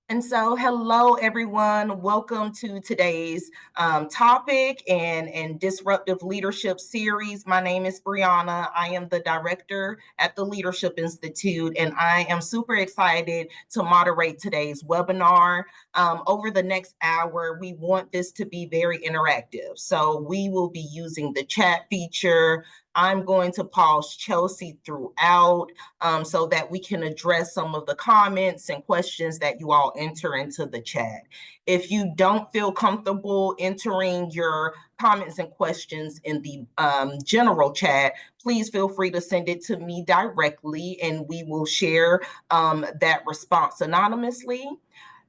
And so, hello everyone. Welcome to today's topic and disruptive leadership series. My name is Brianna. I am the director at the Leadership Institute, and I am super excited to moderate today's webinar. Over the next hour, we want this to be very interactive. So we will be using the chat feature. I'm going to pause Chelsea throughout so that we can address some of the comments and questions that you all enter into the chat. If you don't feel comfortable entering your comments and questions in the general chat, please feel free to send it to me directly and we will share that response anonymously.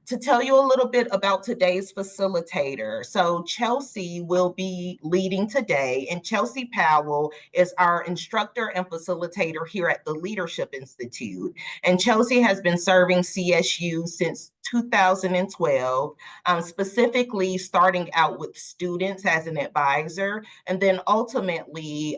To tell you a little bit about today's facilitator. So Chelsea will be leading today, and Chelsea Powell is our instructor and facilitator here at the Leadership Institute. And Chelsea has been serving CSU since 2012, specifically starting out with students as an advisor, and then ultimately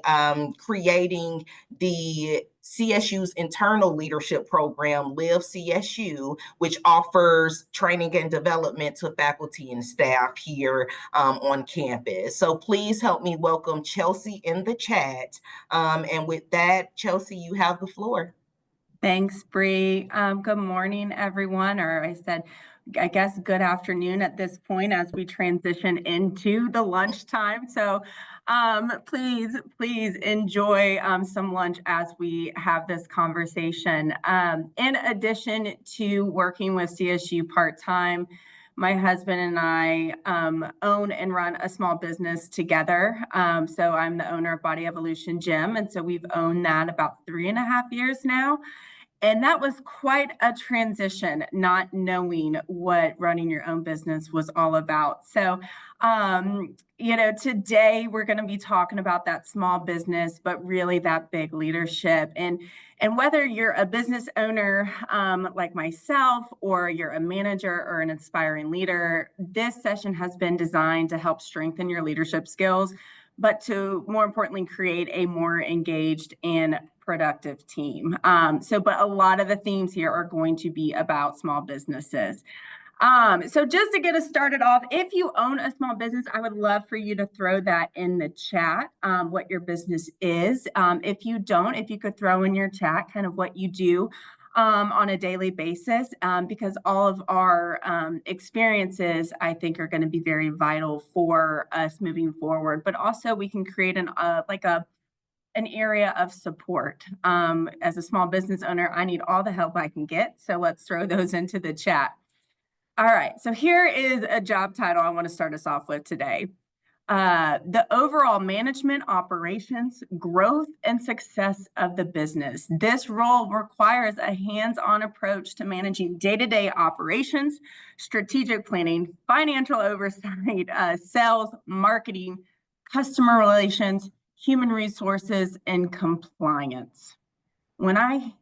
creating the CSU's internal leadership program, Live CSU, which offers training and development to faculty and staff here on campus. So please help me welcome Chelsea in the chat. And with that, Chelsea, you have the floor. Thanks, Bree. Good morning, everyone, or I guess good afternoon at this point as we transition into the lunchtime. So please enjoy some lunch as we have this conversation. In addition to working with CSU part-time, my husband and I own and run a small business together. So I'm the owner of Body Evolution Gym. And so we've owned that about 3.5 years now. And that was quite a transition, not knowing what running your own business was all about. So, today we're going to be talking about that small business, but really that big leadership. And whether you're a business owner like myself, or you're a manager or an aspiring leader, this session has been designed to help strengthen your leadership skills, but to more importantly, create a more engaged and productive team. But a lot of the themes here are going to be about small businesses. So just to get us started off, if you own a small business, I would love for you to throw that in the chat, what your business is. If you don't, if you could throw in your chat kind of what you do on a daily basis, because all of our experiences, I think, are going to be very vital for us moving forward. But also we can create an area of support. As a small business owner, I need all the help I can get. So let's throw those into the chat. All right, so here is a job title I want to start us off with today. The overall management, operations, growth, and success of the business. This role requires a hands-on approach to managing day-to-day operations, strategic planning, financial oversight, sales, marketing, customer relations, human resources, and compliance. When I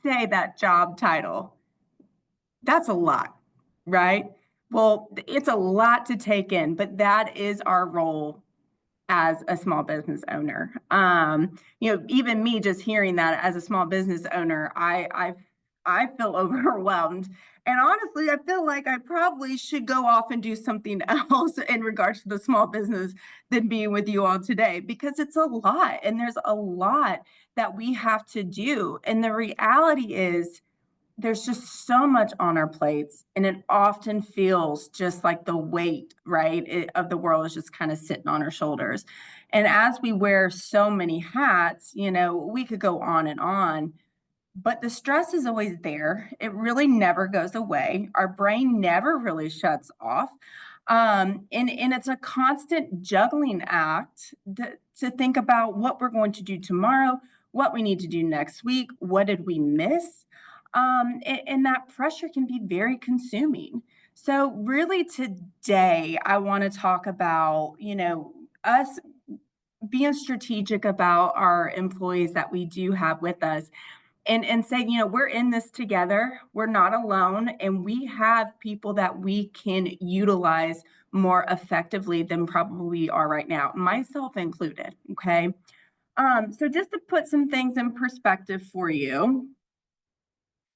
say that job title, that's a lot, right? Well, it's a lot to take in, but that is our role as a small business owner. Even me just hearing that as a small business owner, I feel overwhelmed. And honestly, I feel like I probably should go off and do something else in regards to the small business than being with you all today, because it's a lot and there's a lot that we have to do. And the reality is there's just so much on our plates, and it often feels just like the weight, right, of the world is just kind of sitting on our shoulders. And as we wear so many hats, we could go on, but the stress is always there. It really never goes away. Our brain never really shuts off. And it's a constant juggling act to think about what we're going to do tomorrow, what we need to do next week, what did we miss? And that pressure can be very consuming. So really today, I want to talk about, us being strategic about our employees that we do have with us, and say, we're in this together. We're not alone. And we have people that we can utilize more effectively than probably we are right now, myself included. Okay. So just to put some things in perspective for you,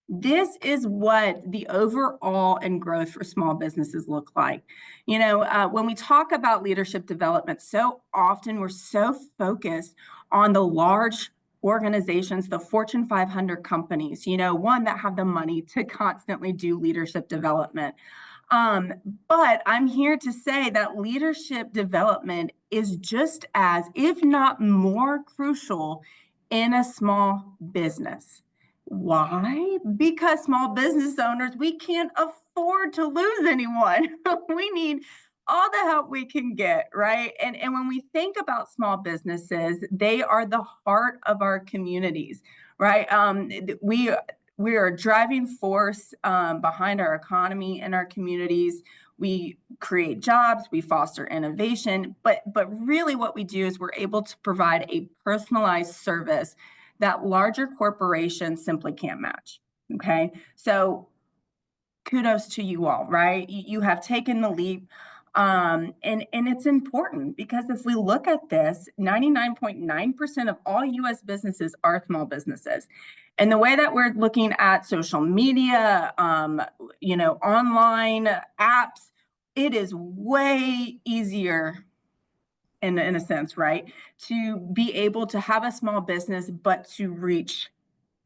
This is what the overall and growth for small businesses look like. When we talk about leadership development, so often we're so focused on the large organizations, the Fortune 500 companies, one that have the money to constantly do leadership development. Um, but I'm here to say that leadership development is just as, if not more crucial in a small business. Why? Because small business owners, we can't afford to lose anyone. We need all the help we can get, right? And when we think about small businesses, they are the heart of our communities, right? We are a driving force behind our economy and our communities. We create jobs, we foster innovation, but really what we do is we're able to provide a personalized service that larger corporations simply can't match. Okay. So kudos to you all, right? You have taken the leap. And it's important because if we look at this, 99.9% of all US businesses are small businesses. And the way that we're looking at social media, online apps, it is way easier in a sense, right? To be able to have a small business, but to reach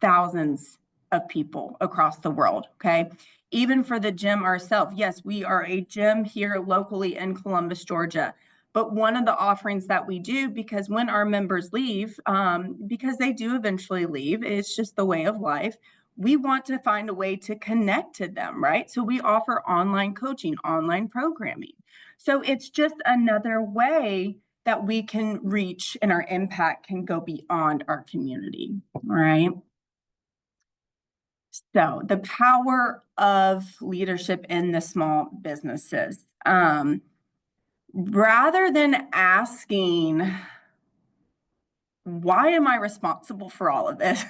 thousands of people across the world. Okay. Even for the gym ourselves, yes, we are a gym here locally in Columbus, Georgia. But one of the offerings that we do, because when our members leave, because they do eventually leave, it's just the way of life. We want to find a way to connect to them, right? So we offer online coaching, online programming. So it's just another way that we can reach and our impact can go beyond our community, right? So the power of leadership in the small businesses. Rather than asking, why am I responsible for all of this?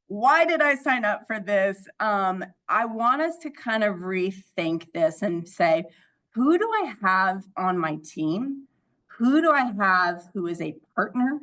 Why did I sign up for this? I want us to kind of rethink this and say, who do I have on my team? Who do I have who is a partner?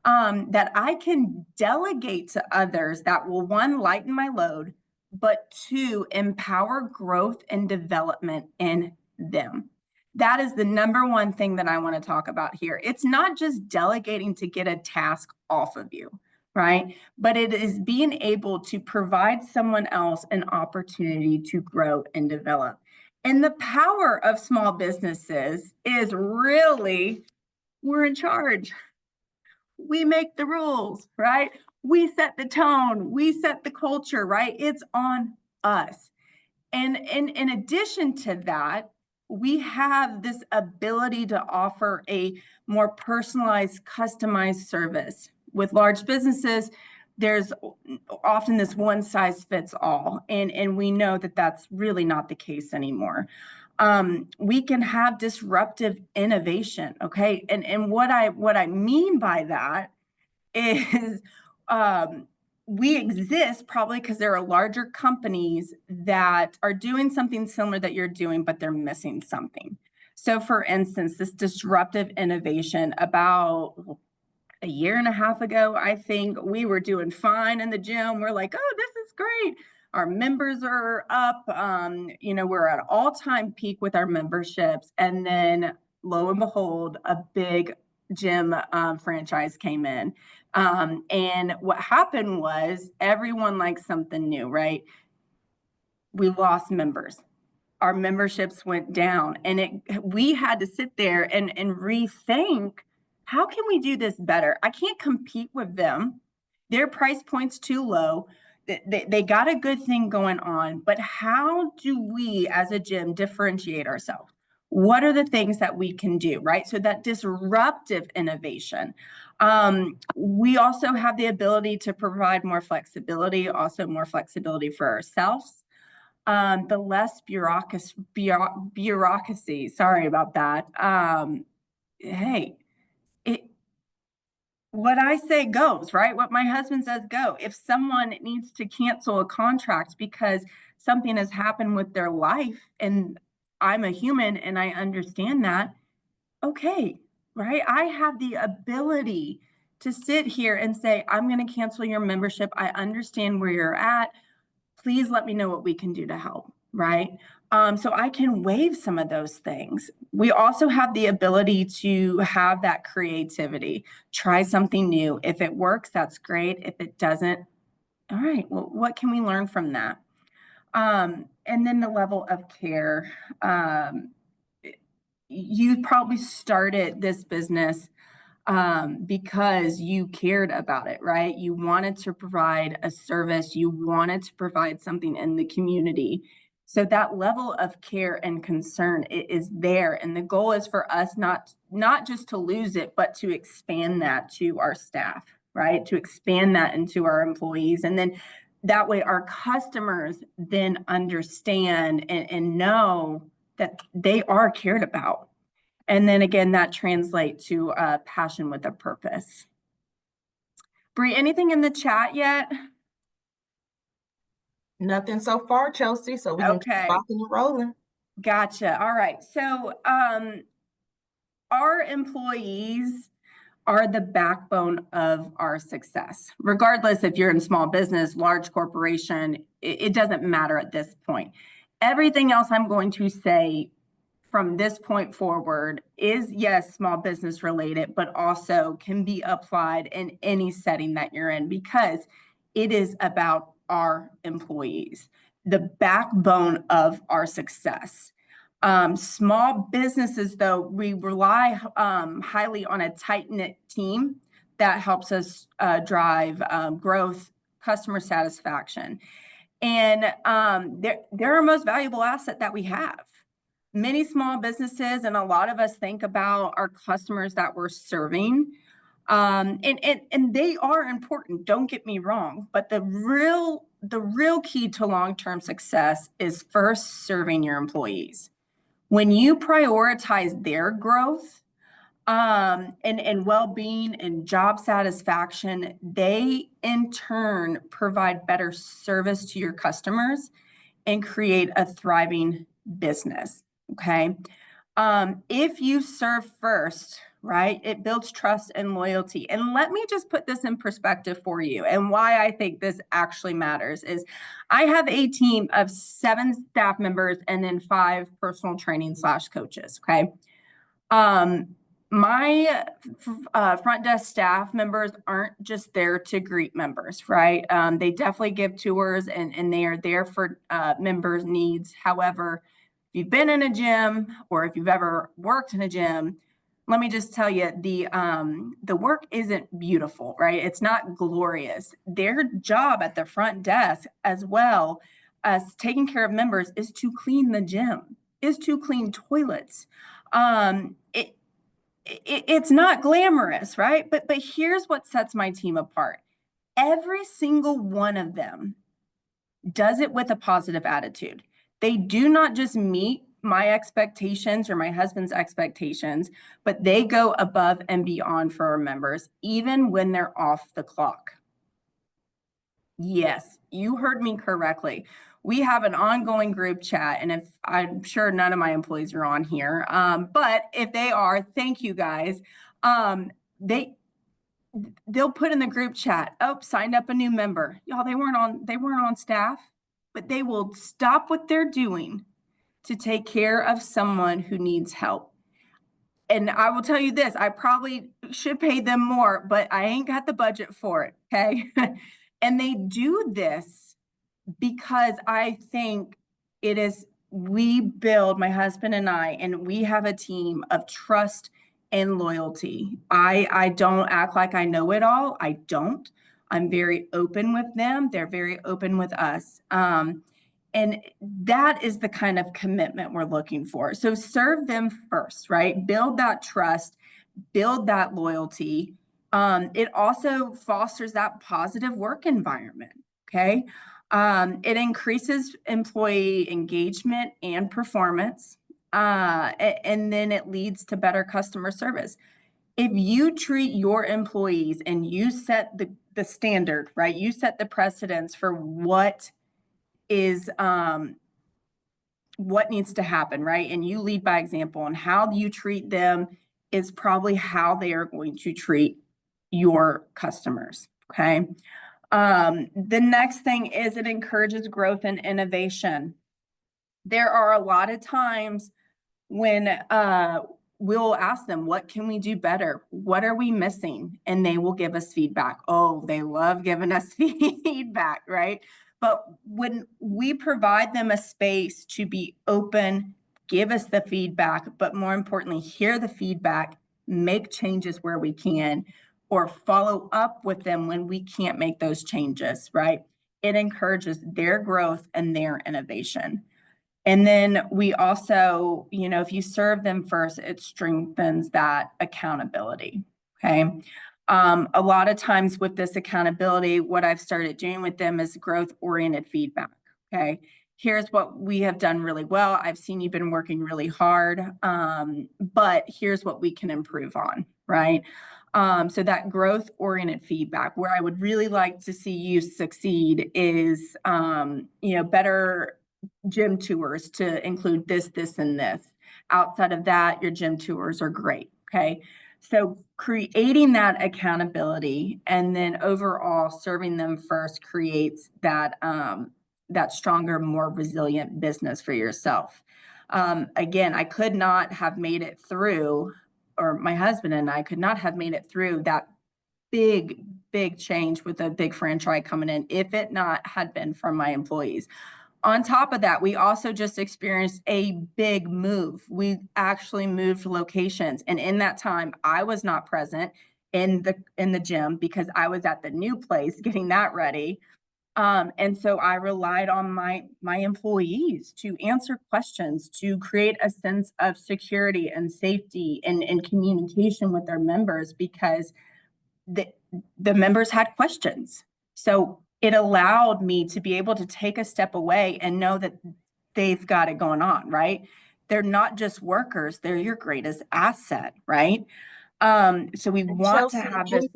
That I can delegate to others that will, one, lighten my load, but two, empower growth and development in them. That is the number one thing that I want to talk about here. It's not just delegating to get a task off of you, right? But it is being able to provide someone else an opportunity to grow and develop. And the power of small businesses is really we're in charge. We make the rules, right? We set the tone, we set the culture, right? It's on us. And in addition to that, we have this ability to offer a more personalized, customized service. With large businesses, there's often this one size fits all. And we know that that's really not the case anymore. We can have disruptive innovation. Okay. And what I mean by that is we exist probably because there are larger companies that are doing something similar that you're doing, but they're missing something. So for instance, this disruptive innovation about a year and a half ago, I think we were doing fine in the gym. We're like, oh, this is great. Our members are up. We're at all-time peak with our memberships. And then lo and behold, a big gym franchise came in. And what happened was everyone likes something new, right? We lost members. Our memberships went down, and we had to sit there and rethink, how can we do this better? I can't compete with them. Their price point's too low. They got a good thing going on, but how do we as a gym differentiate ourselves? What are the things that we can do, right? So that disruptive innovation. We also have the ability to provide more flexibility, also more flexibility for ourselves. The less bureaucracy, sorry about that. Hey, what I say goes, right? What my husband says go. If someone needs to cancel a contract because something has happened with their life, and I'm a human and I understand that, okay, right? I have the ability to sit here and say, I'm going to cancel your membership. I understand where you're at. please let me know what we can do to help, right? So I can waive some of those things. We also have the ability to have that creativity, try something new. If it works, that's great. If it doesn't, all right, well, what can we learn from that? And then the level of care. You probably started this business because you cared about it, right? You wanted to provide a service, you wanted to provide something in the community. So that level of care and concern is there. And the goal is for us not just to lose it, but to expand that to our staff, right? To expand that into our employees. And then that way our customers then understand and know that they are cared about. And then again, that translates to passion with a purpose. Bree, anything in the chat yet? Nothing so far, Chelsea. So we're going to keep rocking and rolling. Gotcha. All right. So our employees are the backbone of our success. Regardless if you're in small business, large corporation, it doesn't matter at this point. Everything else I'm going to say from this point forward is, yes, small business related, but also can be applied in any setting that you're in, because it is about our employees, the backbone of our success. Small businesses, though, we rely highly on a tight-knit team that helps us drive growth, customer satisfaction. And they're our most valuable asset that we have. Many small businesses, and a lot of us think about our customers that we're serving. And they are important, don't get me wrong, but the real key to long-term success is first serving your employees. When you prioritize their growth and well-being and job satisfaction, they in turn provide better service to your customers and create a thriving business. Okay. If you serve first, right, it builds trust and loyalty. And let me just put this in perspective for you. And why I think this actually matters is I have a team of 7 staff members and then 5 personal training / coaches. Okay. My front desk staff members aren't just there to greet members, right? They definitely give tours and they are there for members' needs. However, if you've been in a gym or if you've ever worked in a gym, let me just tell you, the work isn't beautiful, right? It's not glorious. Their job at the front desk, as well as taking care of members, is to clean the gym, is to clean toilets. It's not glamorous, right? But here's what sets my team apart. Every single one of them does it with a positive attitude. They do not just meet my expectations or my husband's expectations, but they go above and beyond for our members, even when they're off the clock. Yes, you heard me correctly. We have an ongoing group chat, and if I'm sure none of my employees are on here, but if they are, thank you guys. They'll put in the group chat, oh, signed up a new member. Y'all, they weren't on staff, but they will stop what they're doing to take care of someone who needs help. And I will tell you this, I probably should pay them more, but I ain't got the budget for it, okay? And they do this because I think we build, my husband and I, and we have a team of trust and loyalty. I don't act like I know it all. I don't. I'm very open with them. They're very open with us. And that is the kind of commitment we're looking for. So serve them first, right? Build that trust, build that loyalty. It also fosters that positive work environment, okay? It increases employee engagement and performance, and then it leads to better customer service. If you treat your employees and you set the standard, right? You set the precedence for what needs to happen, right? And you lead by example, and how you treat them is probably how they are going to treat your customers, okay? The next thing is it encourages growth and innovation. There are a lot of times when we'll ask them, what can we do better? What are we missing? And they will give us feedback. Oh, they love giving us feedback, right? But when we provide them a space to be open, give us the feedback, but more importantly, hear the feedback, make changes where we can, or follow up with them when we can't make those changes, right? It encourages their growth and their innovation. And then we also, if you serve them first, it strengthens that accountability. Okay. A lot of times with this accountability, what I've started doing with them is growth-oriented feedback. Okay. Here's what we have done really well. I've seen you've been working really hard, but here's what we can improve on, right? So that growth-oriented feedback, where I would really like to see you succeed is, better gym tours to include this, and this. Outside of that, your gym tours are great. Okay. So creating that accountability and then overall serving them first creates that stronger, more resilient business for yourself. Again, I could not have made it through, or my husband and I could not have made it through that big change with a big franchise coming in if it not had been from my employees. On top of that, we also just experienced a big move. We actually moved locations. And in that time, I was not present in the gym because I was at the new place getting that ready. And so I relied on my employees to answer questions, to create a sense of security and safety and communication with their members, because the members had questions. So it allowed me to be able to take a step away and know that they've got it going on, right? They're not just workers, they're your greatest asset, right? So we want to have this.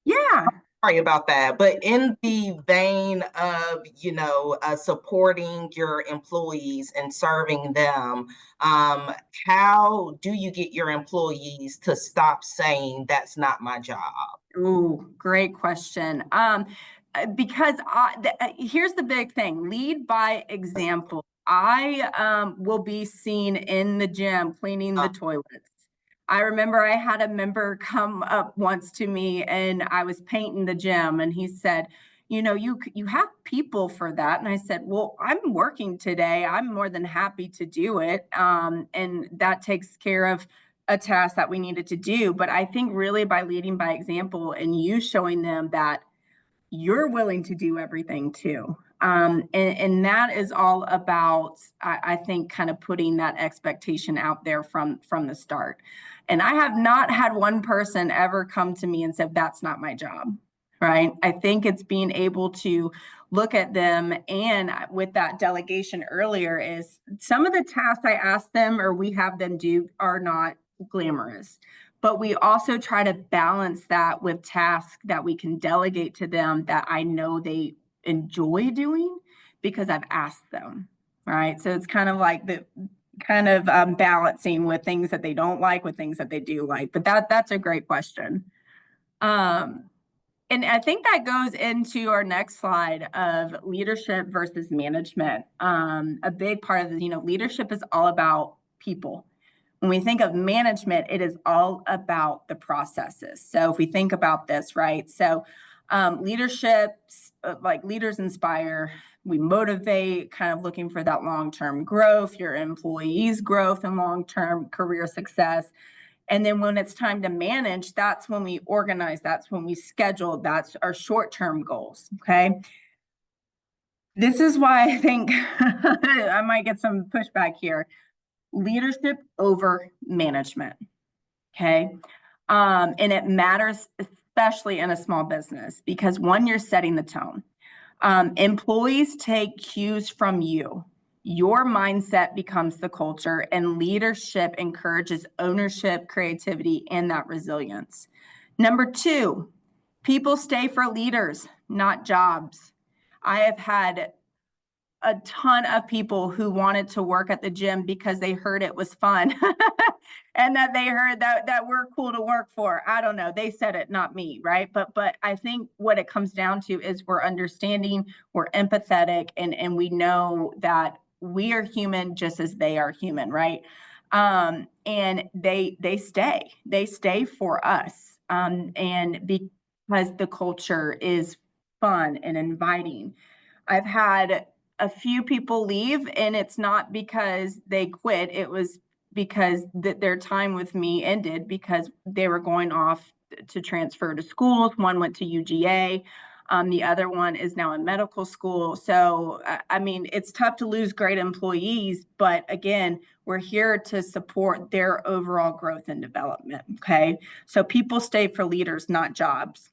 Yeah. Sorry about that, but in the vein of, supporting your employees and serving them, how do you get your employees to stop saying that's not my job? Ooh, great question. Because here's the big thing: lead by example. I will be seen in the gym cleaning the toilets. I remember I had a member come up once to me and I was painting the gym and he said, you have people for that. And I said, well, I'm working today. I'm more than happy to do it. And that takes care of a task that we needed to do. But I think really by leading by example and you showing them that you're willing to do everything too. And that is all about, I think, kind of putting that expectation out there from the start. And I have not had one person ever come to me and said, that's not my job, right? I think it's being able to look at them, and with that delegation earlier, is some of the tasks I ask them or we have them do are not glamorous. But we also try to balance that with tasks that we can delegate to them that I know they enjoy doing because I've asked them, right? So it's kind of like the balancing with things that they don't like with things that they do like. But that's a great question. And I think that goes into our next slide of leadership versus management. A big part of leadership is all about people. When we think of management, it is all about the processes. So if we think about this, right? So leadership, like leaders inspire, we motivate, kind of looking for that long-term growth, your employees' growth and long-term career success. And then when it's time to manage, that's when we organize, that's when we schedule, that's our short-term goals, okay? This is why I think I might get some pushback here. Leadership over management, okay? And it matters, especially in a small business, because one, you're setting the tone. Employees take cues from you. Your mindset becomes the culture, and leadership encourages ownership, creativity, and that resilience. Number two, people stay for leaders, not jobs. I have had a ton of people who wanted to work at the gym because they heard it was fun and that they heard that we're cool to work for. I don't know. They said it, not me, right? But I think what it comes down to is we're understanding, we're empathetic, and we know that we are human just as they are human, right? And they stay for us. And because the culture is fun and inviting. I've had a few people leave, and it's not because they quit. It was because their time with me ended because they were going off to transfer to schools. One went to UGA. The other one is now in medical school. So, I mean, it's tough to lose great employees, but again, we're here to support their overall growth and development. Okay. So people stay for leaders, not jobs.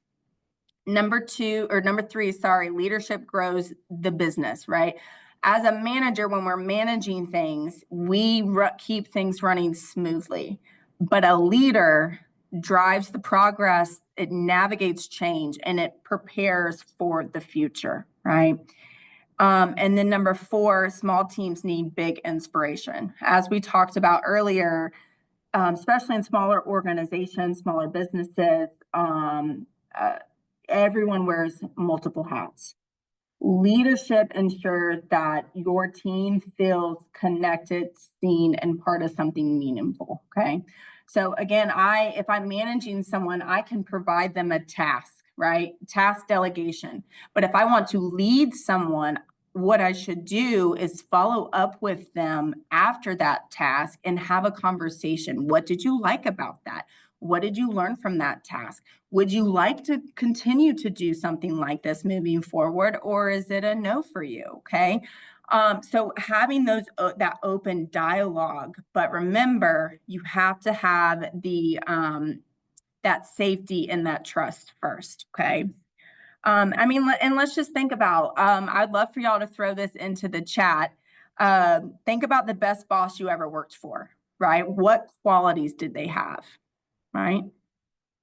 Number three, sorry, leadership grows the business, right? As a manager, when we're managing things, we keep things running smoothly. But a leader drives the progress, it navigates change, and it prepares for the future, right? And then number four, small teams need big inspiration. As we talked about earlier, especially in smaller organizations, smaller businesses, everyone wears multiple hats. Leadership ensures that your team feels connected, seen, and part of something meaningful. Okay. So again, if I'm managing someone, I can provide them a task, right? Task delegation. But if I want to lead someone, what I should do is follow up with them after that task and have a conversation. What did you like about that? What did you learn from that task? Would you like to continue to do something like this moving forward, or is it a no for you? Okay. So having that open dialogue, but remember, you have to have that safety and that trust first. Okay. I mean, and let's just think about, I'd love for y'all to throw this into the chat. Think about the best boss you ever worked for, right? What qualities did they have, right?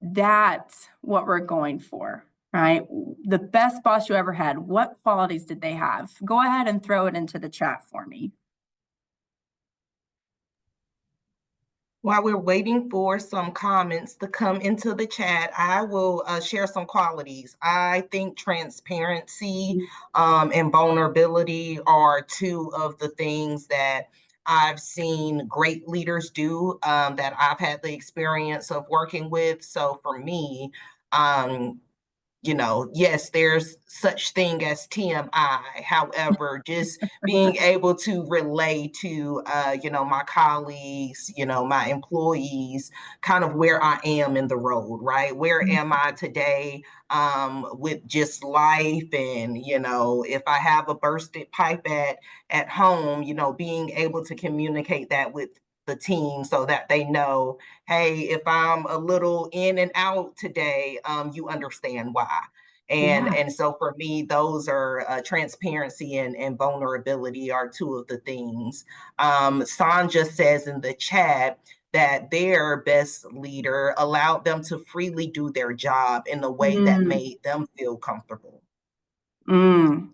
That's what we're going for, right? The best boss you ever had, what qualities did they have? Go ahead and throw it into the chat for me. While we're waiting for some comments to come into the chat, I will share some qualities. I think transparency and vulnerability are two of the things that I've seen great leaders do that I've had the experience of working with. So for me, yes, there's such thing as TMI. However, just being able to relay to, my colleagues, my employees, kind of where I am in the road, right? Where am I today with just life? And, if I have a bursted pipe at home, being able to communicate that with the team so that they know, hey, if I'm a little in and out today, you understand why. And so for me, those are transparency and vulnerability are two of the things. Sanja says in the chat that their best leader allowed them to freely do their job in a way that made them feel comfortable.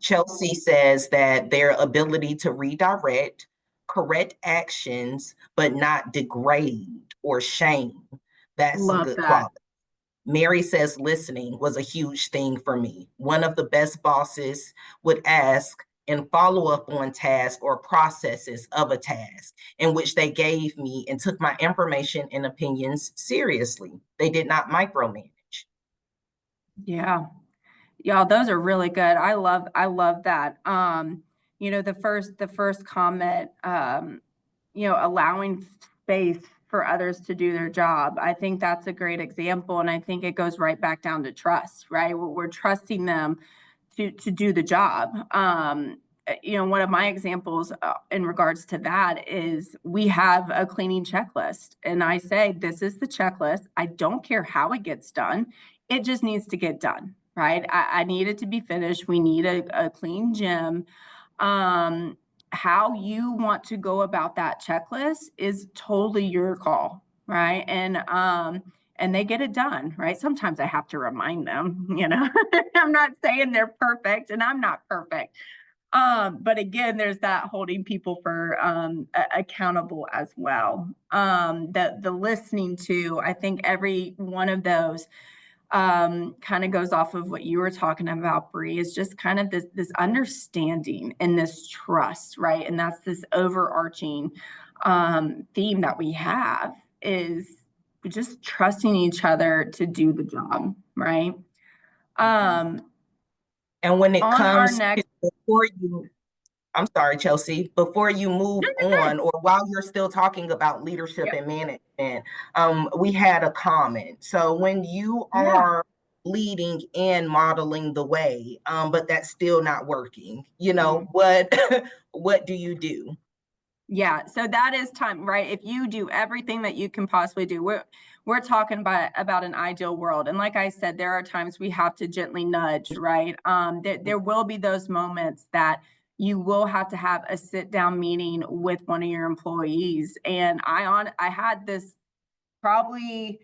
Chelsea says that their ability to redirect, correct actions, but not degrade or shame. That's a good quality. Mary says listening was a huge thing for me. One of the best bosses would ask and follow up on tasks or processes of a task in which they gave me and took my information and opinions seriously. They did not micromanage. Yeah. Y'all, those are really good. I love that. The first comment, allowing space for others to do their job. I think that's a great example. And I think it goes right back down to trust, right? We're trusting them to do the job. One of my examples in regards to that is we have a cleaning checklist. And I say, this is the checklist. I don't care how it gets done. It just needs to get done, right? I need it to be finished. We need a clean gym. How you want to go about that checklist is totally your call, right? And they get it done, right? Sometimes I have to remind them, I'm not saying they're perfect and I'm not perfect. But again, there's that holding people for accountable as well. The listening to, I think every one of those kind of goes off of what you were talking about, Bree, is just kind of this understanding and this trust, right? And that's this overarching theme that we have, is just trusting each other to do the job, right? And when it On our comes to, next, I'm sorry, Chelsea, before you move on, or while you're still talking about leadership and management, we had a comment. So when you are leading and modeling the way, but that's still not working, what do you do? Yeah, so that is time, right? If you do everything that you can possibly do, we're talking about an ideal world. And like I said, there are times we have to gently nudge, right? There will be those moments that you will have to have a sit down meeting with one of your employees. And I had this probably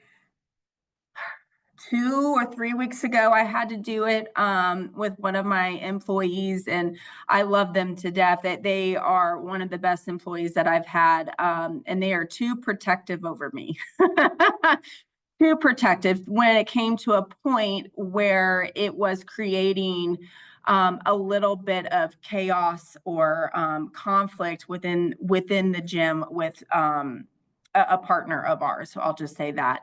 2 or 3 weeks ago. I had to do it with one of my employees, and I love them to death. That they are one of the best employees that I've had, and they are too protective over me. Too protective when it came to a point where it was creating a little bit of chaos or conflict within the gym with a partner of ours. So I'll just say that.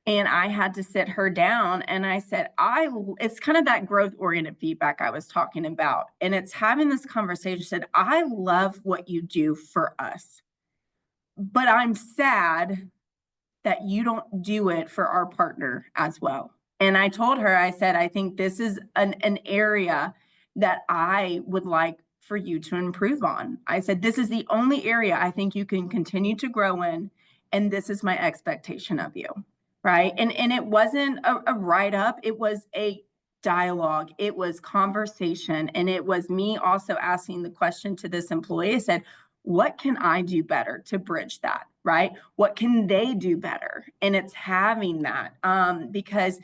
And I had to sit her down and I said, it's kind of that growth oriented feedback I was talking about. And it's having this conversation, said, I love what you do for us, but I'm sad that you don't do it for our partner as well. And I told her, I said, I think this is an area that I would like for you to improve on. I said, this is the only area I think you can continue to grow in. And this is my expectation of you. Right. And it wasn't a write up. It was a dialogue. It was conversation. And it was me also asking the question to this employee. I said, what can I do better to bridge that? Right. What can they do better? And it's having that because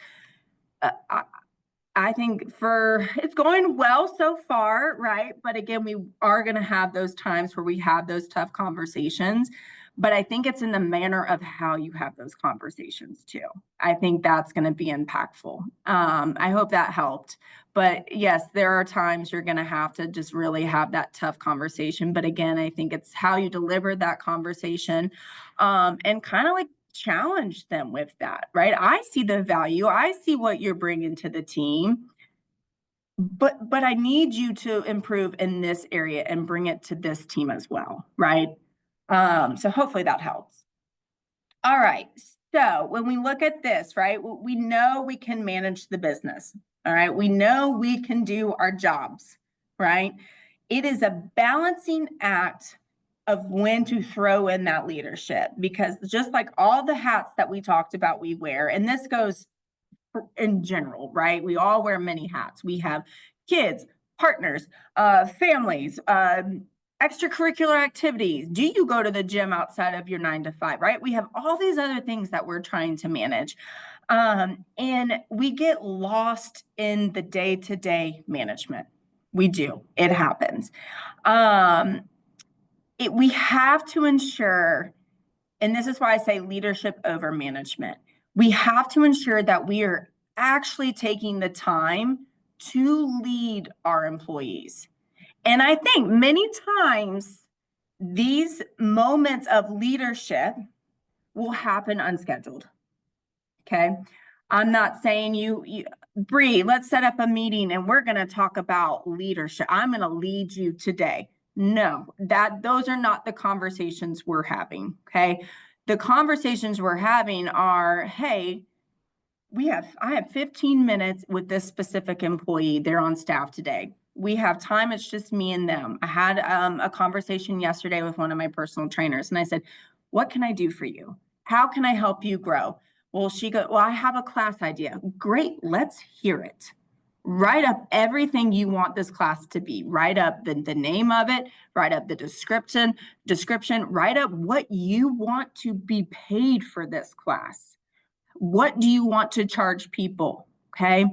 I think it's going well so far. Right. But again, we are going to have those times where we have those tough conversations. But I think it's in the manner of how you have those conversations too. I think that's going to be impactful. I hope that helped. But yes, there are times you're going to have to just really have that tough conversation. But again, I think it's how you deliver that conversation and kind of like challenge them with that, right? I see the value. I see what you're bringing to the team. But I need you to improve in this area and bring it to this team as well, right? So hopefully that helps. All right. So when we look at this, right, we know we can manage the business. All right. We know we can do our jobs, right? It is a balancing act of when to throw in that leadership, because just like all the hats that we talked about, we wear, and this goes in general, right? We all wear many hats. We have kids, partners, families, extracurricular activities. Do you go to the gym outside of your 9 to 5, right? We have all these other things that we're trying to manage. And we get lost in the day-to-day management. We do. It happens. We have to ensure, and this is why I say leadership over management. We have to ensure that we are actually taking the time to lead our employees. And I think many times these moments of leadership will happen unscheduled. Okay. I'm not saying Bree, let's set up a meeting and we're going to talk about leadership. I'm going to lead you today. No, those are not the conversations we're having. Okay. The conversations we're having are, hey, I have 15 minutes with this specific employee. They're on staff today. We have time. It's just me and them. I had a conversation yesterday with one of my personal trainers, and I said, what can I do for you? How can I help you grow? Well, I have a class idea. Great. Let's hear it. Write up everything you want this class to be. Write up the name of it. Write up the description. Write up what you want to be paid for this class. What do you want to charge people? Okay.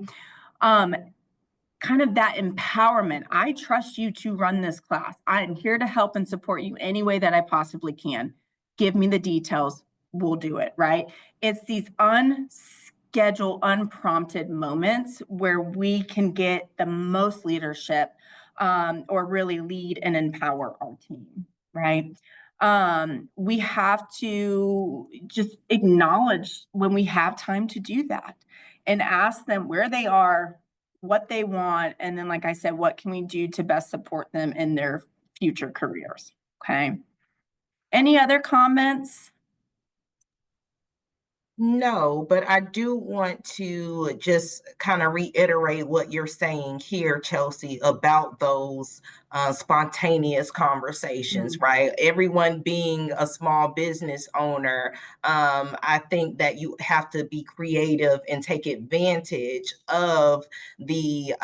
kind of that empowerment. I trust you to run this class. I'm here to help and support you any way that I possibly can. Give me the details. We'll do it, right? It's these unscheduled, unprompted moments where we can get the most leadership, or really lead and empower our team, right? We have to just acknowledge when we have time to do that and ask them where they are, what they want, and then, like I said, what can we do to best support them in their future careers? Okay. Any other comments? No, but I do want to just kind of reiterate what you're saying here, Chelsea, about those spontaneous conversations, Mm, right? Everyone being a small business owner, I think that you have to be creative and take advantage of the,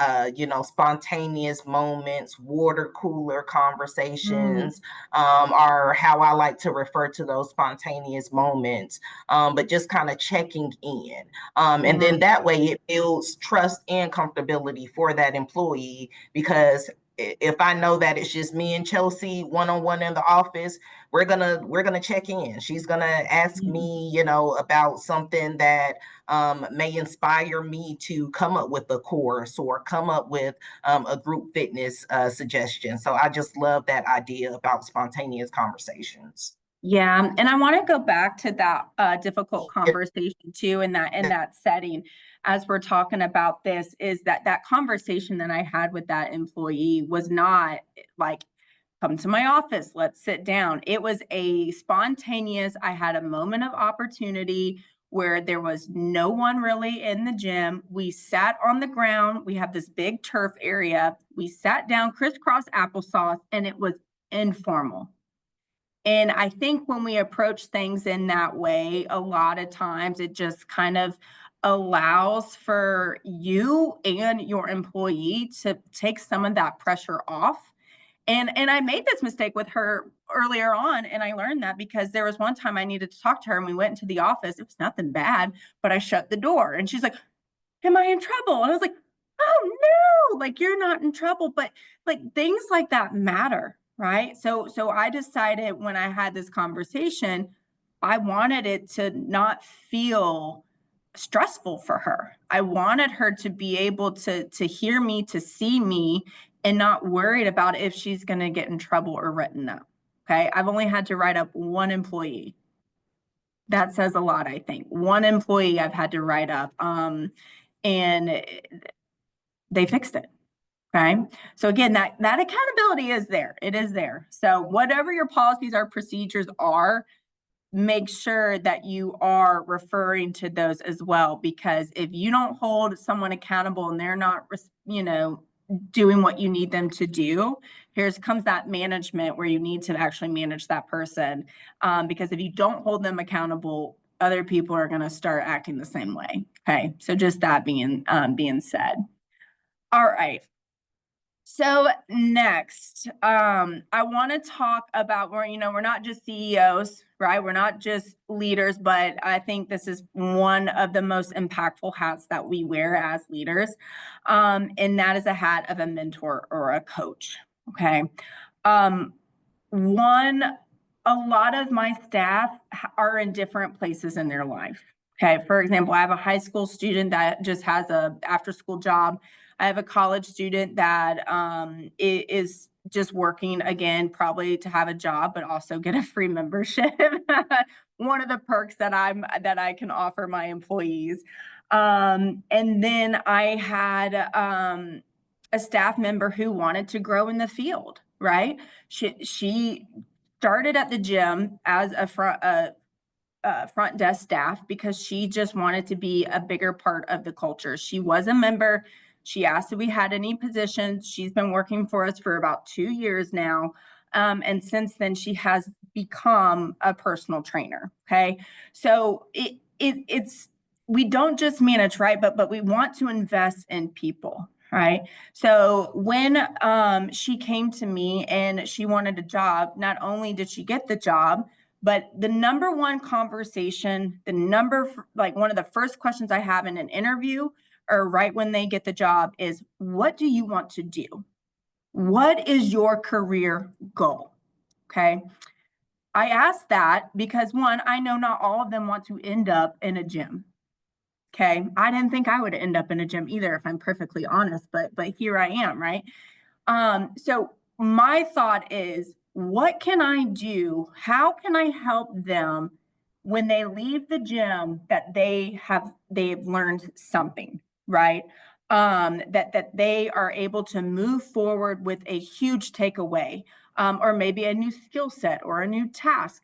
spontaneous moments, water cooler mm, conversations, are how I like to refer to those spontaneous moments, but just kind of checking in. And yeah, then that way it builds trust and comfortability for that employee, because if I know that it's just me and Chelsea one on one in the office, we're gonna check in. She's gonna ask mm. me, about something that may inspire me to come up with a course or come up with a group fitness suggestion. So I just love that idea about spontaneous conversations. Yeah, and I want to go back to that difficult conversation too, in that setting, as we're talking about this, is that conversation that I had with that employee was not like, come to my office, let's sit down. It was a spontaneous, I had a moment of opportunity where there was no one really in the gym. We sat on the ground. We have this big turf area. We sat down, crisscross applesauce, and it was informal. And I think when we approach things in that way, a lot of times it just kind of allows for you and your employee to take some of that pressure off. And I made this mistake with her earlier on, and I learned that because there was one time I needed to talk to her and we went into the office. It was nothing bad, but I shut the door and she's like, "Am I in trouble?" And I was like, "Oh no, like you're not in trouble." But like things like that matter, right? So I decided when I had this conversation, I wanted it to not feel stressful for her. I wanted her to be able to hear me, to see me, and not worried about if she's going to get in trouble or written up. Okay? I've only had to write up one employee. That says a lot, I think. One employee I've had to write up. And they fixed it. Okay. So again, that accountability is there. It is there. So whatever your policies or procedures are, make sure that you are referring to those as well. Because if you don't hold someone accountable and they're not, doing what you need them to do, here's comes that management where you need to actually manage that person. Because if you don't hold them accountable, other people are going to start acting the same way. Okay. So just that being said. All right. So next, I want to talk about we're not just CEOs, right? We're not just leaders, but I think this is one of the most impactful hats that we wear as leaders. And that is a hat of a mentor or a coach. Okay. Um, one, a lot of my staff are in different places in their life. Okay. For example, I have a high school student that just has a after school job. I have a college student that is just working again, probably to have a job, but also get a free membership. One of the perks that I can offer my employees. And then I had a staff member who wanted to grow in the field, right? She started at the gym as a front desk staff because she just wanted to be a bigger part of the culture. She was a member. She asked if we had any positions. She's been working for us for about 2 years now. And since then, she has become a personal trainer. Okay. So it's, we don't just manage, right? But we want to invest in people. Right. So when she came to me and she wanted a job, not only did she get the job, but the number one conversation, like one of the first questions I have in an interview or right when they get the job is, what do you want to do? What is your career goal? Okay. I ask that because one, I know not all of them want to end up in a gym. Okay. I didn't think I would end up in a gym either, if I'm perfectly honest, but here I am, right? So my thought is, what can I do? How can I help them when they leave the gym that they've learned something, right? That they are able to move forward with a huge takeaway, or maybe a new skill set or a new task.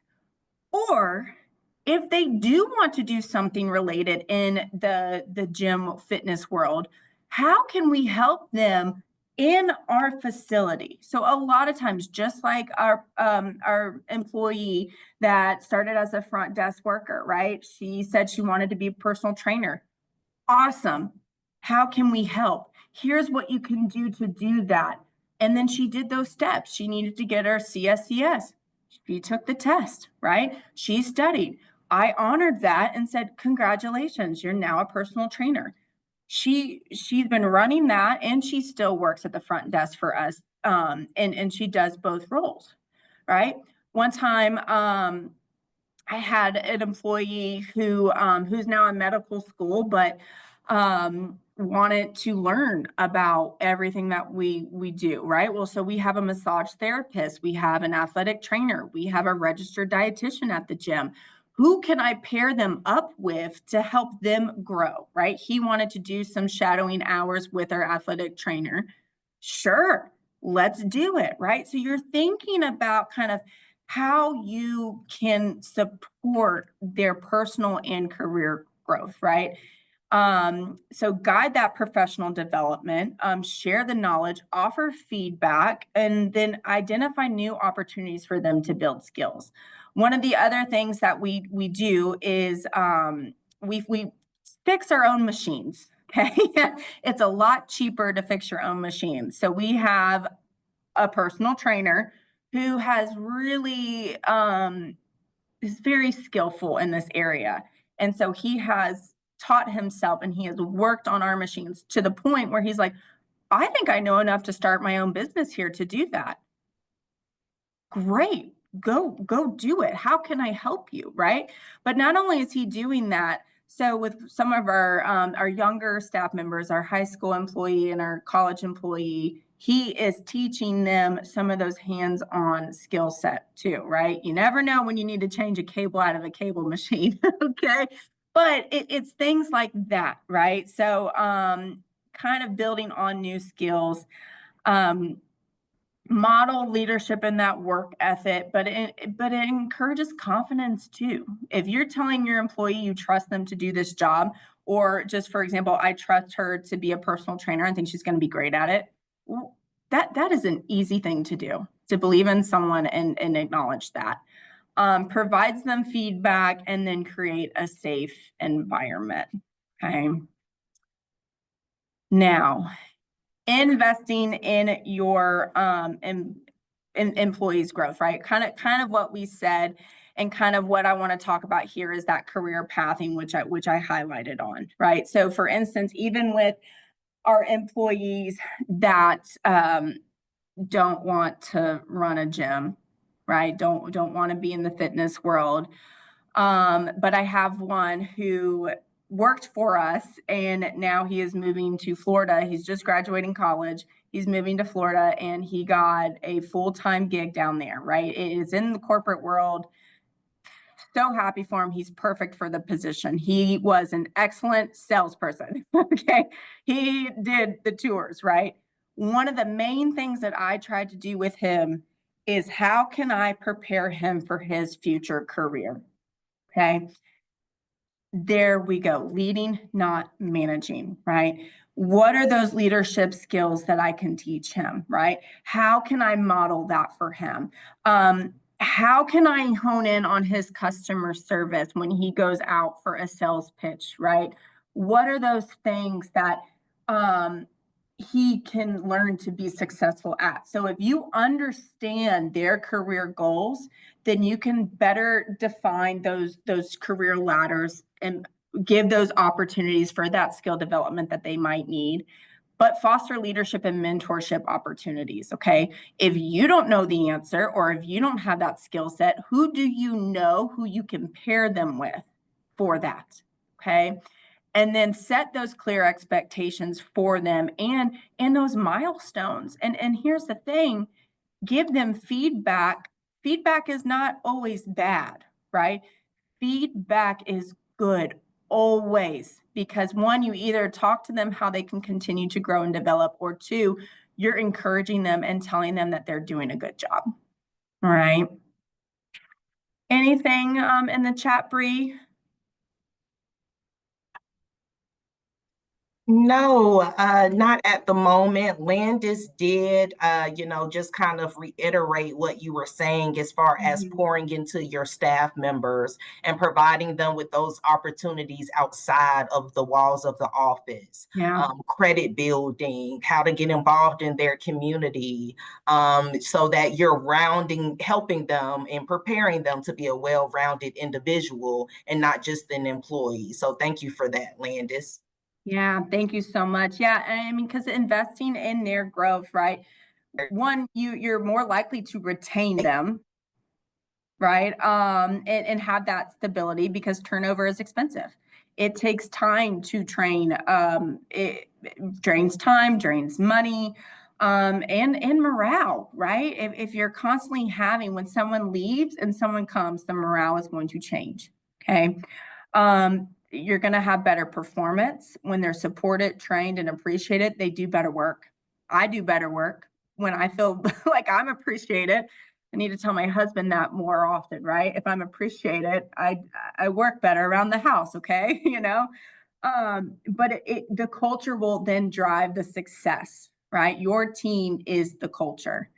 Or if they do want to do something related in the gym fitness world, how can we help them in our facility? So a lot of times, just like our employee that started as a front desk worker, right? She said she wanted to be a personal trainer. Awesome. How can we help? Here's what you can do to do that. And then she did those steps. She needed to get her CSCS. She took the test, right? She studied. I honored that and said, congratulations, you're now a personal trainer. She's been running that, and she still works at the front desk for us. And she does both roles, right? One time, I had an employee who's now in medical school, but wanted to learn about everything that we do, right? Well, so we have a massage therapist, we have an athletic trainer, we have a registered dietitian at the gym. Who can I pair them up with to help them grow, right? He wanted to do some shadowing hours with our athletic trainer. Sure, let's do it, right? So you're thinking about kind of how you can support their personal and career growth, right? So guide that professional development, share the knowledge, offer feedback, and then identify new opportunities for them to build skills. One of the other things that we do is we fix our own machines. Okay, it's a lot cheaper to fix your own machines. So we have a personal trainer who has really is very skillful in this area. And so he has taught himself and he has worked on our machines to the point where he's like, I think I know enough to start my own business here to do that. Great. Go do it. How can I help you? Right. But not only is he doing that, so with some of our younger staff members, our high school employee and our college employee, he is teaching them some of those hands-on skill set too, right? You never know when you need to change a cable out of a cable machine, okay? But it's things like that, right? So kind of building on new skills. Model leadership in that work ethic, but it encourages confidence too. If you're telling your employee you trust them to do this job, or just for example, I trust her to be a personal trainer, I think she's going to be great at it. Well, that is an easy thing to do, to believe in someone and acknowledge that. Provides them feedback and then create a safe environment. Okay. Now, investing in your in employees' growth, right? Kind of what we said, and kind of what I want to talk about here is that career pathing, which I highlighted on, right? So for instance, even with our employees that don't want to run a gym, right? Don't want to be in the fitness world. But I have one who worked for us and now he is moving to Florida. He's just graduating college. He's moving to Florida and he got a full-time gig down there, right? It is in the corporate world. So happy for him. He's perfect for the position. He was an excellent salesperson. Okay. He did the tours, right? One of the main things that I tried to do with him is, how can I prepare him for his future career? Okay. There we go. Leading, not managing, right? What are those leadership skills that I can teach him, right? How can I model that for him? How can I hone in on his customer service when he goes out for a sales pitch, right? What are those things that he can learn to be successful at? So if you understand their career goals, then you can better define those career ladders and give those opportunities for that skill development that they might need, but foster leadership and mentorship opportunities. Okay. If you don't know the answer, or if you don't have that skill set, who do you know who you can pair them with for that? Okay. And then set those clear expectations for them and those milestones. And here's the thing, give them feedback. Feedback is not always bad, right? Feedback is good always, because one, you either talk to them how they can continue to grow and develop, or two, you're encouraging them and telling them that they're doing a good job. All right. Anything in the chat, Bree? No, not at the moment. Landis did, just kind of reiterate what you were saying as far as pouring into your staff members and providing them with those opportunities outside of the walls of the office. Yeah. Credit building, how to get involved in their community, so that you're helping them and preparing them to be a well-rounded individual and not just an employee. So thank you for that, Landis. Yeah, thank you so much. Yeah, and I mean, because investing in their growth, right? One, you're more likely to retain them, right? And have that stability, because turnover is expensive. It takes time to train. It drains time, drains money, and morale, right? If you're constantly having, when someone leaves and someone comes, the morale is going to change. Okay. You're going to have better performance when they're supported, trained, and appreciated. They do better work. I do better work when I feel like I'm appreciated. I need to tell my husband that more often, right? If I'm appreciated, I work better around the house. Okay. But the culture will then drive the success, right? Your team is the culture.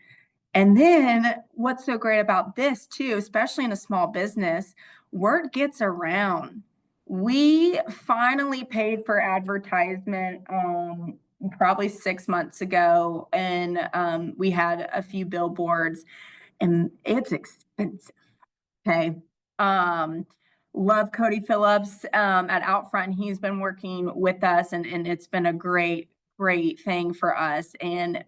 And then what's so great about this too, especially in a small business, word gets around. We finally paid for advertisement probably 6 months ago, and we had a few billboards, and it's expensive. Okay. Love Cody Phillips at Outfront. He's been working with us, and it's been a great thing for us.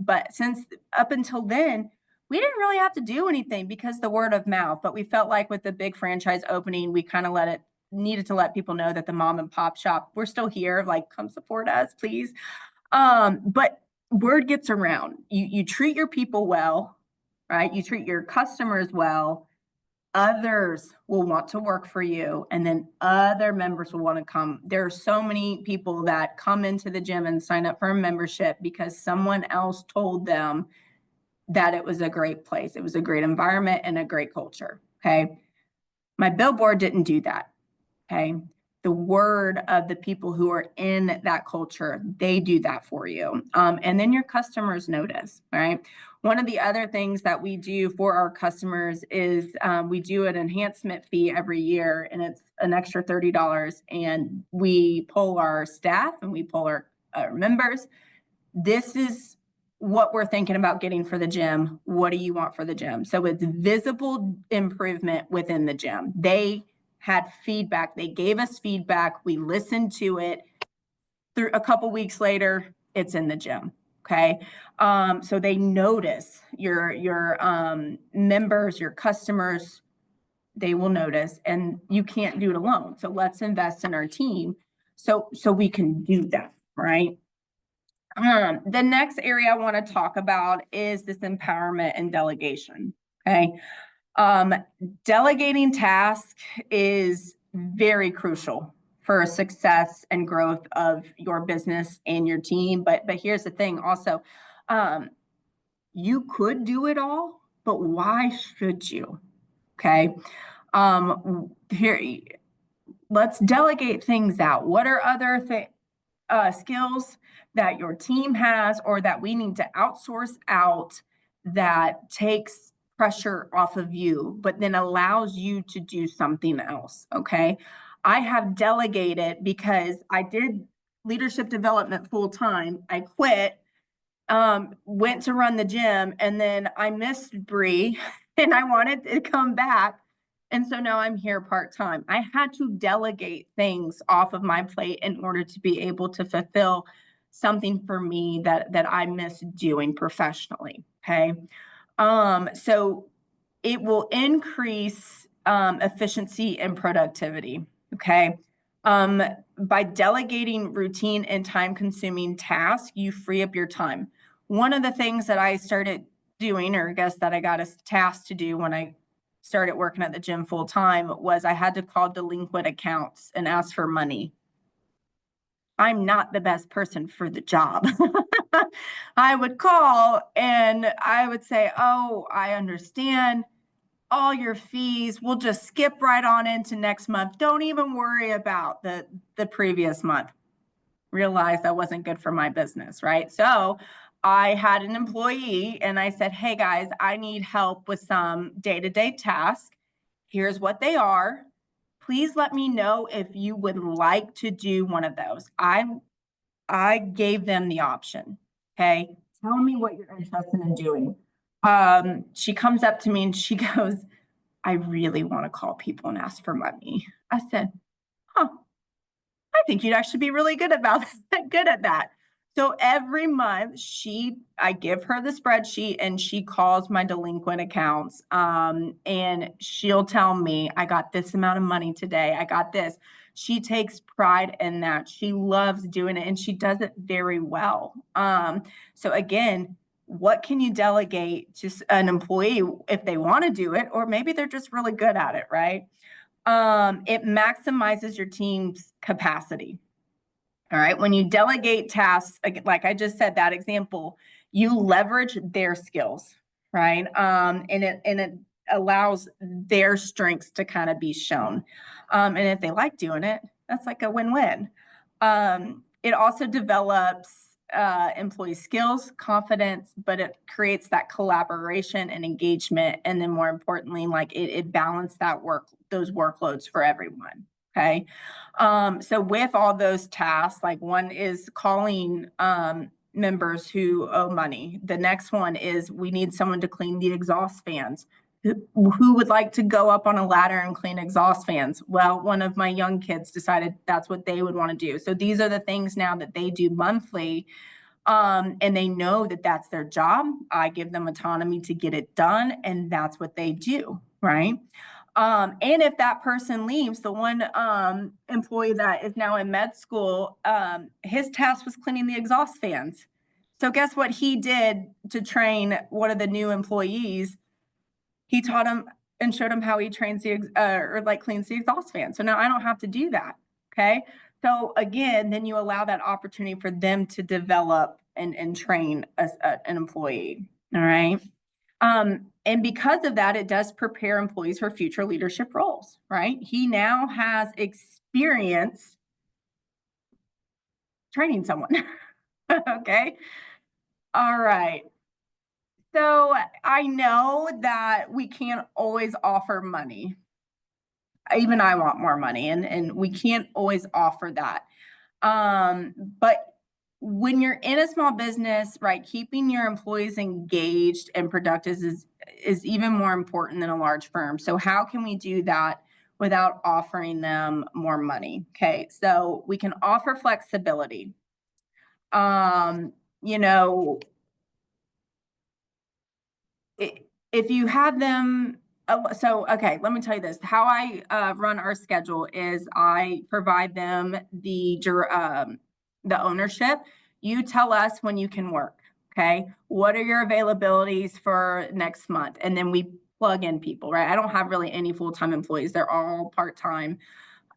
But since up until then, we didn't really have to do anything because the word of mouth. But we felt like with the big franchise opening, we kind of needed to let people know that the mom and pop shop, we're still here. Like, come support us, please. But word gets around. You treat your people well, right? You treat your customers well. Others will want to work for you, and then other members will want to come. There are so many people that come into the gym and sign up for a membership because someone else told them that it was a great place. It was a great environment and a great culture. Okay. My billboard didn't do that. Okay. The word of the people who are in that culture, they do that for you. And then your customers notice, right? One of the other things that we do for our customers is we do an enhancement fee every year, and it's an extra $30. And we poll our staff and we poll our members. This is what we're thinking about getting for the gym. What do you want for the gym? So it's visible improvement within the gym. They had feedback. They gave us feedback. We listened to it. Through a couple weeks later, it's in the gym. Okay. So they notice your members, your customers, they will notice, and you can't do it alone. So let's invest in our team so we can do that. Right. The next area I want to talk about is this empowerment and delegation. Okay. Delegating tasks is very crucial for success and growth of your business and your team. But here's the thing also, you could do it all, but why should you? Okay. Here, let's delegate things out. What are other skills that your team has, or that we need to outsource out, that takes pressure off of you, but then allows you to do something else? Okay. I have delegated because I did leadership development full time. I quit, went to run the gym, and then I missed Bree and I wanted to come back. And so now I'm here part-time. I had to delegate things off of my plate in order to be able to fulfill something for me that I miss doing professionally. Okay. So it will increase efficiency and productivity. Okay. By delegating routine and time consuming tasks, you free up your time. One of the things that I started doing, or I guess that I got a task to do when I started working at the gym full time, was I had to call delinquent accounts and ask for money. I'm not the best person for the job. I would call and I would say, "Oh, I understand all your fees. We'll just skip right on into next month. Don't even worry about the previous month." Realized that wasn't good for my business, right? So I had an employee and I said, "Hey guys, I need help with some day-to-day tasks. Here's what they are. Please let me know if you would like to do one of those." I gave them the option. Okay. Tell me what you're interested in doing. She comes up to me and she goes, "I really want to call people and ask for money." I said, "Huh, I think you'd actually be really good about good at that." So every month I give her the spreadsheet and she calls my delinquent accounts. And she'll tell me, "I got this amount of money today. I got this." She takes pride in that. She loves doing it and she does it very well. So again, what can you delegate to an employee if they want to do it, or maybe they're just really good at it, right? It maximizes your team's capacity. All right. When you delegate tasks, like I just said, that example, you leverage their skills, right? And it allows their strengths to kind of be shown. And if they like doing it, that's like a win-win. It also develops employee skills, confidence, but it creates that collaboration and engagement. And then more importantly, like it balanced those workloads for everyone. Okay. So with all those tasks, like one is calling members who owe money. The next one is we need someone to clean the exhaust fans. Who would like to go up on a ladder and clean exhaust fans? Well, one of my young kids decided that's what they would want to do. So these are the things now that they do monthly. And they know that that's their job. I give them autonomy to get it done, and that's what they do, right? And if that person leaves, the one employee that is now in med school, his task was cleaning the exhaust fans. So guess what he did to train one of the new employees? He taught him and showed him how he trains cleans the exhaust fan. So now I don't have to do that. Okay. So again, then you allow that opportunity for them to develop and train an employee. All right. And because of that, it does prepare employees for future leadership roles, right? He now has experience training someone. Okay. All right. So I know that we can't always offer money. Even I want more money, and we can't always offer that. But when you're in a small business, right, keeping your employees engaged and productive is even more important than a large firm. So how can we do that without offering them more money? Okay, so we can offer flexibility. You know, if you have them, okay, let me tell you this. How I run our schedule is I provide them the ownership. You tell us when you can work. Okay, what are your availabilities for next month? And then we plug in people, right? I don't have really any full-time employees. They're all part-time.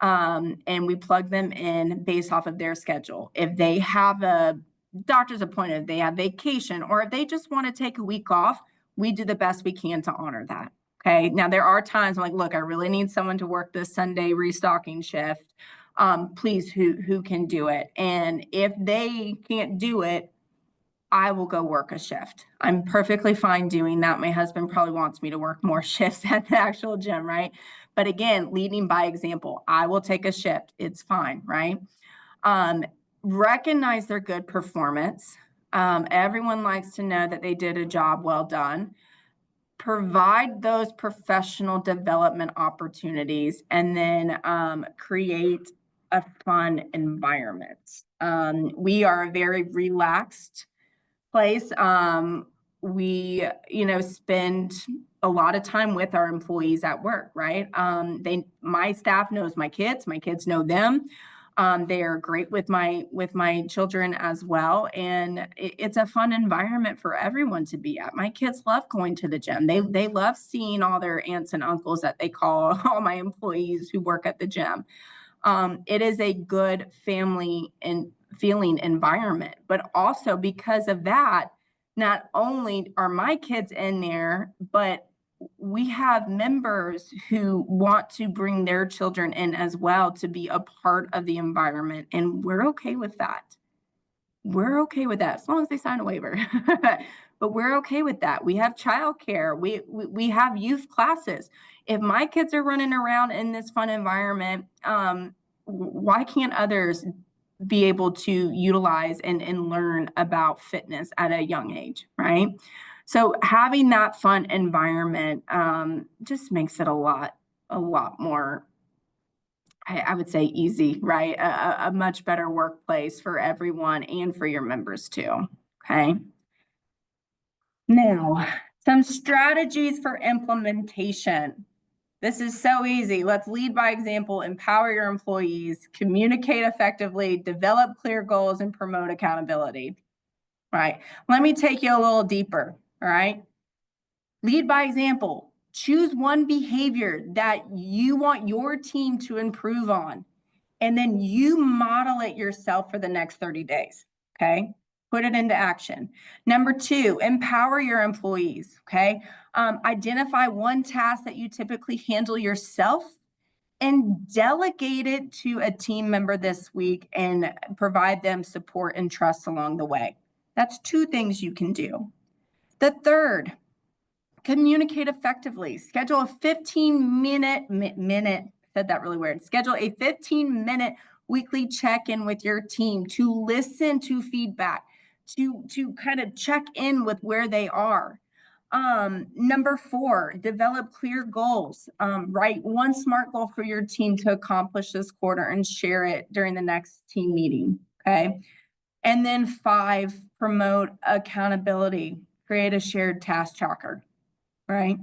And we plug them in based off of their schedule. If they have a doctor's appointment, if they have vacation, or if they just want to take a week off, we do the best we can to honor that. Okay. Now there are times I'm like, look, I really need someone to work this Sunday restocking shift. Please, who can do it? And if they can't do it, I will go work a shift. I'm perfectly fine doing that. My husband probably wants me to work more shifts at the actual gym, right? But again, leading by example, I will take a shift. It's fine, right? Recognize their good performance. Everyone likes to know that they did a job well done. provide those professional development opportunities, and then create a fun environment. We are a very relaxed place. We, spend a lot of time with our employees at work, right? My staff knows my kids know them. They are great with my children as well, and it's a fun environment for everyone to be at. My kids love going to the gym. They love seeing all their aunts and uncles that they call all my employees who work at the gym. It is a good family and feeling environment, but also because of that, not only are my kids in there, but we have members who want to bring their children in as well to be a part of the environment. And we're okay with that. We're okay with that as long as they sign a waiver. But we're okay with that. We have childcare. We have youth classes. If my kids are running around in this fun environment, why can't others be able to utilize and learn about fitness at a young age, right? So having that fun environment just makes it a lot more, I would say, easy, right? A much better workplace for everyone and for your members too. Okay. Now, some strategies for implementation. This is so easy. Let's lead by example, empower your employees, communicate effectively, develop clear goals, and promote accountability. All right. Let me take you a little deeper. All right. Lead by example. Choose one behavior that you want your team to improve on, and then you model it yourself for the next 30 days. Okay. Put it into action. Number 2, empower your employees. Okay. Identify one task that you typically handle yourself and delegate it to a team member this week and provide them support and trust along the way. That's 2 things you can do. The third, communicate effectively. Schedule a 15-minute, said that really weird. Schedule a 15-minute weekly check-in with your team to listen to feedback, to kind of check in with where they are. Number 4, develop clear goals. Write one SMART goal for your team to accomplish this quarter and share it during the next team meeting. Okay. And then 5, promote accountability. Create a shared task tracker, right?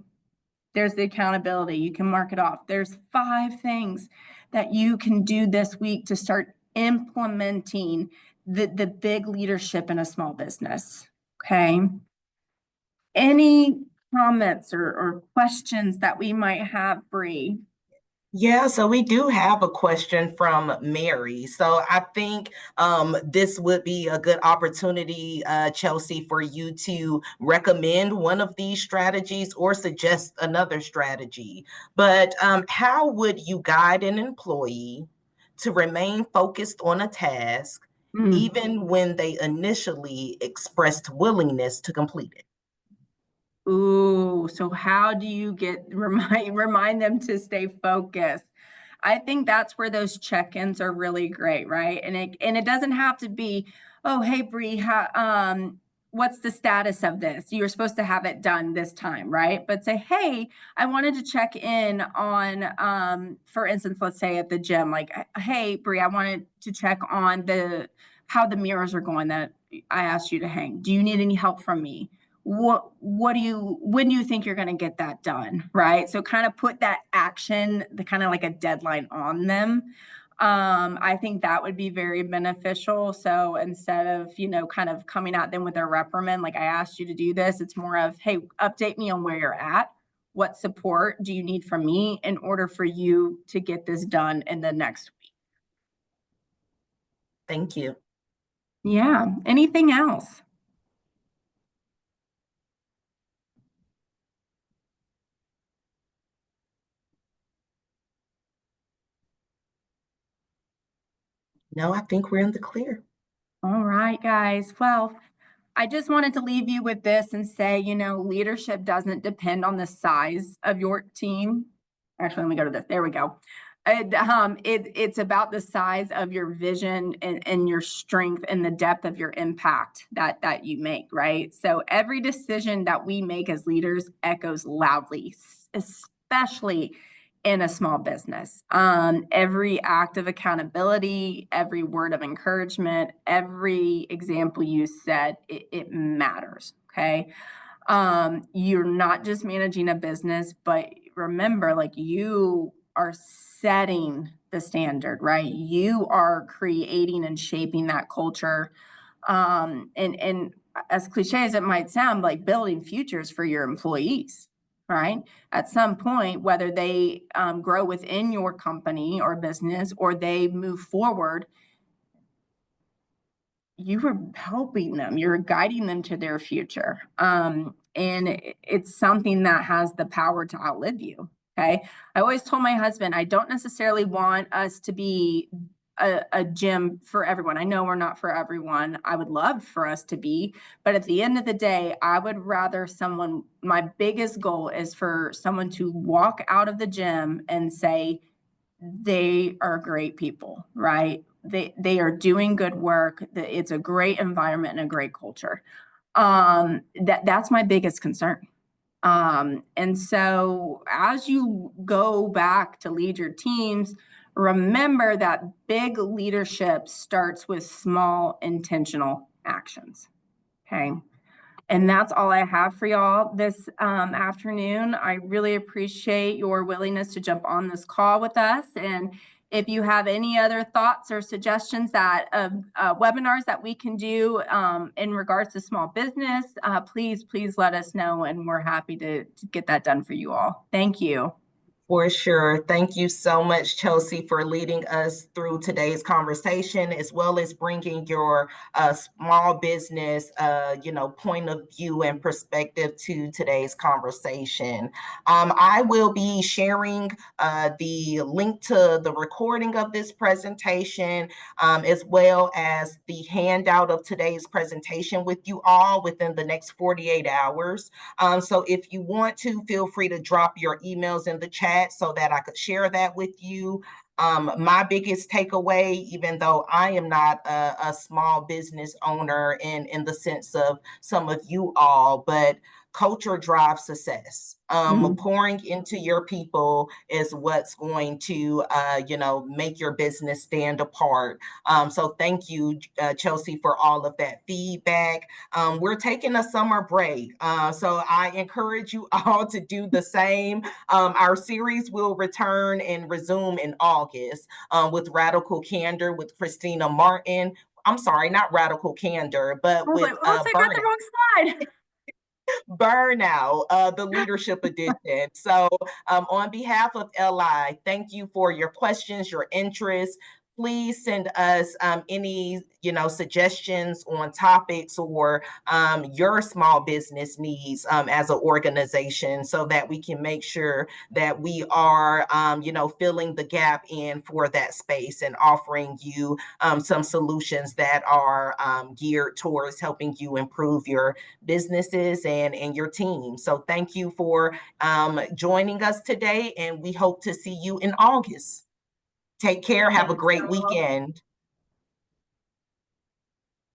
There's the accountability. You can mark it off. There's 5 things that you can do this week to start implementing the big leadership in a small business. Okay. Any comments or questions that we might have, Bree? Yeah, so we do have a question from Mary. So I think this would be a good opportunity, Chelsea, for you to recommend one of these strategies or suggest another strategy. But how would you guide an employee to remain focused on a task, even when they initially expressed willingness to complete it? Ooh, so how do you remind them to stay focused? I think that's where those check-ins are really great, right? And it doesn't have to be, oh, hey Bree, what's the status of this? You're supposed to have it done this time, right? But say, hey, I wanted to check in on, for instance, let's say at the gym, like, hey Bree, I wanted to check on how the mirrors are going that I asked you to hang. Do you need any help from me? When do you think you're going to get that done, right? So kind of put that action, the kind of like a deadline on them. I think that would be very beneficial. So instead of, kind of coming at them with a reprimand, like I asked you to do this, it's more of, hey, update me on where you're at. What support do you need from me in order for you to get this done in the next week? Thank you. Yeah. Anything else? No, I think we're in the clear. All right, guys. Well, I just wanted to leave you with this and say, leadership doesn't depend on the size of your team. Actually, let me go to this. There we go. It's about the size of your vision and your strength and the depth of your impact that you make, right? So every decision that we make as leaders echoes loudly, especially in a small business. Every act of accountability, every word of encouragement, every example you set, it matters. Okay. You're not just managing a business, but remember, like, you are setting the standard, right? You are creating and shaping that culture. And as cliche as it might sound, like building futures for your employees, right? At some point, whether they grow within your company or business or they move forward, you are helping them, you're guiding them to their future. And it's something that has the power to outlive you. Okay. I always told my husband, I don't necessarily want us to be a gym for everyone. I know we're not for everyone. I would love for us to be, but at the end of the day, I would rather someone, my biggest goal is for someone to walk out of the gym and say, they are great people, right? They are doing good work. It's a great environment and a great culture. That's my biggest concern. And so as you go back to lead your teams, remember that big leadership starts with small intentional actions. Okay. And that's all I have for y'all this afternoon. I really appreciate your willingness to jump on this call with us. And if you have any other thoughts or suggestions that webinars that we can do in regards to small business, please let us know, and we're happy to get that done for you all. Thank you. For sure. Thank you so much, Chelsea, for leading us through today's conversation, as well as bringing your small business, point of view and perspective to today's conversation. I will be sharing the link to the recording of this presentation, as well as the handout of today's presentation with you all within the next 48 hours. So if you want to, feel free to drop your emails in the chat so that I could share that with you. My biggest takeaway, even though I am not a small business owner in the sense of some of you all, but culture drives success. Pouring into your people is what's going to, make your business stand apart. So thank you, Chelsea, for all of that feedback. We're taking a summer break, so I encourage you all to do the same. Our series will return and resume in August with Radical Candor with Christina Martin. I'm sorry, not Radical Candor, but with I got the wrong slide. Burnout, the leadership edition. So on behalf of LI, thank you for your questions, your interest. Please send us any suggestions on topics or your small business needs as an organization, so that we can make sure that we are filling the gap in for that space and offering you some solutions that are geared towards helping you improve your businesses and your team. So thank you for joining us today, and we hope to see you in August. Take care. Have a great weekend.